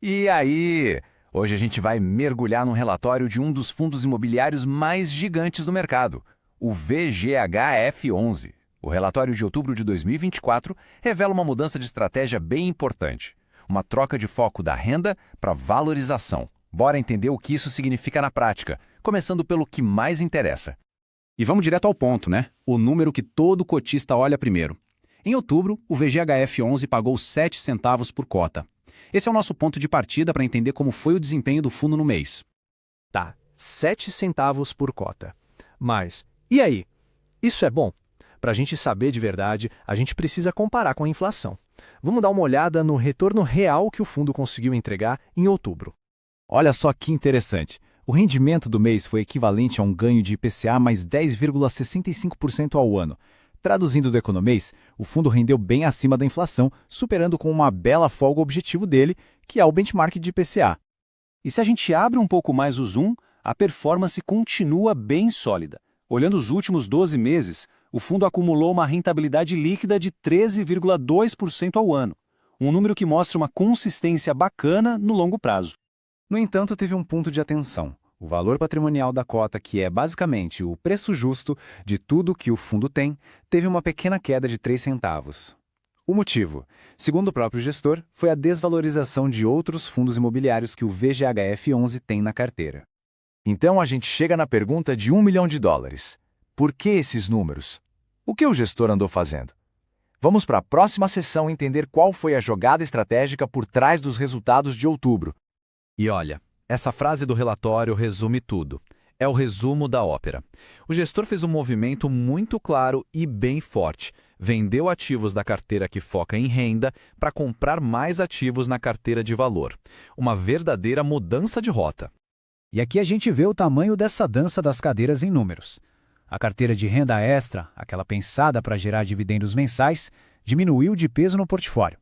E aí? Hoje a gente vai mergulhar num relatório de um dos fundos imobiliários mais gigantes do mercado, o VGHF11. O relatório de outubro de 2024 revela uma mudança de estratégia bem importante. Uma troca de foco da renda para valorização. Bora entender o que isso significa na prática, começando pelo que mais interessa. E vamos direto ao ponto, né? O número que todo cotista olha primeiro. Em outubro, o VGHF11 pagou 7 centavos por cota. Esse é o nosso ponto de partida para entender como foi o desempenho do fundo no mês. Tá, 7 centavos por cota. Mas, e aí? Isso é bom? Para a gente saber de verdade, a gente precisa comparar com a inflação. Vamos dar uma olhada no retorno real que o fundo conseguiu entregar em outubro. Olha só que interessante. O rendimento do mês foi equivalente a um ganho de IPCA mais 10,65% ao ano. Traduzindo do economês, o fundo rendeu bem acima da inflação, superando com uma bela folga o objetivo dele, que é o benchmark de IPCA. E se a gente abre um pouco mais o zoom, a performance continua bem sólida. Olhando os últimos 12 meses, o fundo acumulou uma rentabilidade líquida de 13,2% ao ano, um número que mostra uma consistência bacana no longo prazo. No entanto, teve um ponto de atenção. O valor patrimonial da cota, que é basicamente o preço justo de tudo que o fundo tem, teve uma pequena queda de 3 centavos. O motivo, segundo o próprio gestor, foi a desvalorização de outros fundos imobiliários que o VGHF11 tem na carteira. Então a gente chega na pergunta de $1 milhão. Por que esses números? O que o gestor andou fazendo? Vamos para a próxima sessão entender qual foi a jogada estratégica por trás dos resultados de outubro. E olha, essa frase do relatório resume tudo. É o resumo da ópera. O gestor fez um movimento muito claro e bem forte. Vendeu ativos da carteira que foca em renda para comprar mais ativos na carteira de valor. Uma verdadeira mudança de rota. E aqui a gente vê o tamanho dessa dança das cadeiras em números. A carteira de renda extra, aquela pensada para gerar dividendos mensais, diminuiu de peso no portfólio.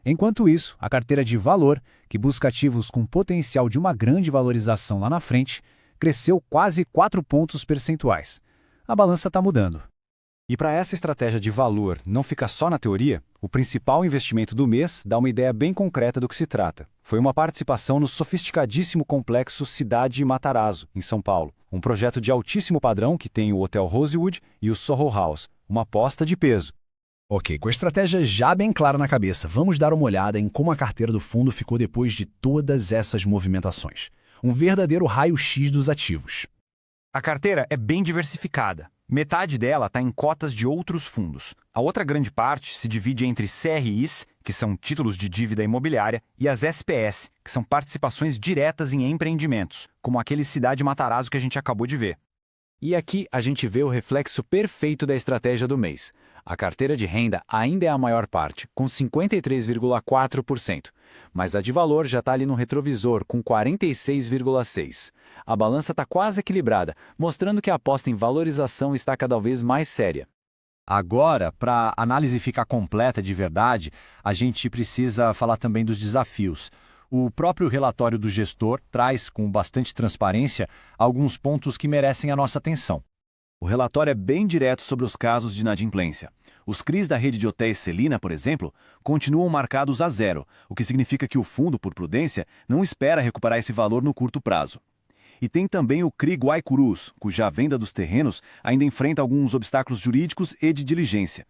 Enquanto isso, a carteira de valor, que busca ativos com potencial de uma grande valorização lá na frente, cresceu quase 4 pontos percentuais. A balança está mudando. E para essa estratégia de valor não ficar só na teoria, o principal investimento do mês dá uma ideia bem concreta do que se trata. Foi uma participação no sofisticadíssimo complexo Cidade Matarazzo, em São Paulo. Um projeto de altíssimo padrão que tem o Hotel Rosewood e o Soho House. Uma aposta de peso. Ok, com a estratégia já bem clara na cabeça, vamos dar uma olhada em como a carteira do fundo ficou depois de todas essas movimentações. Um verdadeiro raio-x dos ativos. A carteira é bem diversificada. Metade dela está em cotas de outros fundos. A outra grande parte se divide entre CRIs, que são títulos de dívida imobiliária, e as SPS, que são participações diretas em empreendimentos, como aquele Cidade Matarazzo que a gente acabou de ver. E aqui a gente vê o reflexo perfeito da estratégia do mês. A carteira de renda ainda é a maior parte, com 53,4%, mas a de valor já está ali no retrovisor, com 46,6%. A balança está quase equilibrada, mostrando que a aposta em valorização está cada vez mais séria. Agora, para a análise ficar completa de verdade, a gente precisa falar também dos desafios. O próprio relatório do gestor traz, com bastante transparência, alguns pontos que merecem a nossa atenção. O relatório é bem direto sobre os casos de inadimplência. Os CRIs da rede de hotéis Celina, por exemplo, continuam marcados a zero, o que significa que o fundo, por prudência, não espera recuperar esse valor no curto prazo. E tem também o CRI Guaicurus, cuja venda dos terrenos ainda enfrenta alguns obstáculos jurídicos e de diligência.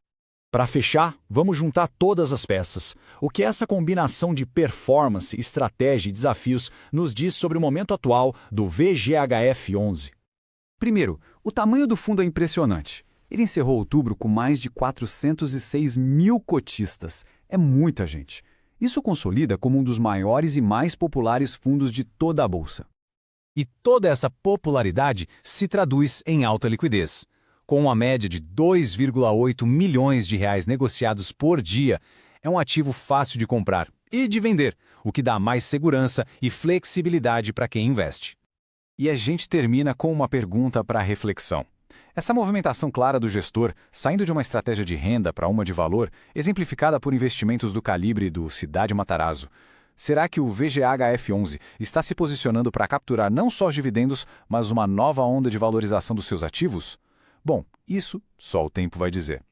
Para fechar, vamos juntar todas as peças. O que essa combinação de performance, estratégia e desafios nos diz sobre o momento atual do VGHF11? Primeiro, o tamanho do fundo é impressionante. Ele encerrou outubro com mais de 406 mil cotistas. É muita gente. Isso consolida como um dos maiores e mais populares fundos de toda a Bolsa. E toda essa popularidade se traduz em alta liquidez. Com uma média de 2,8 milhões de reais negociados por dia, é um ativo fácil de comprar e de vender, o que dá mais segurança e flexibilidade para quem investe. E a gente termina com uma pergunta para reflexão. Essa movimentação clara do gestor, saindo de uma estratégia de renda para uma de valor, exemplificada por investimentos do calibre do Cidade Matarazzo, será que o VGHF11 está se posicionando para capturar não só os dividendos, mas uma nova onda de valorização dos seus ativos? Bom, isso só o tempo vai dizer.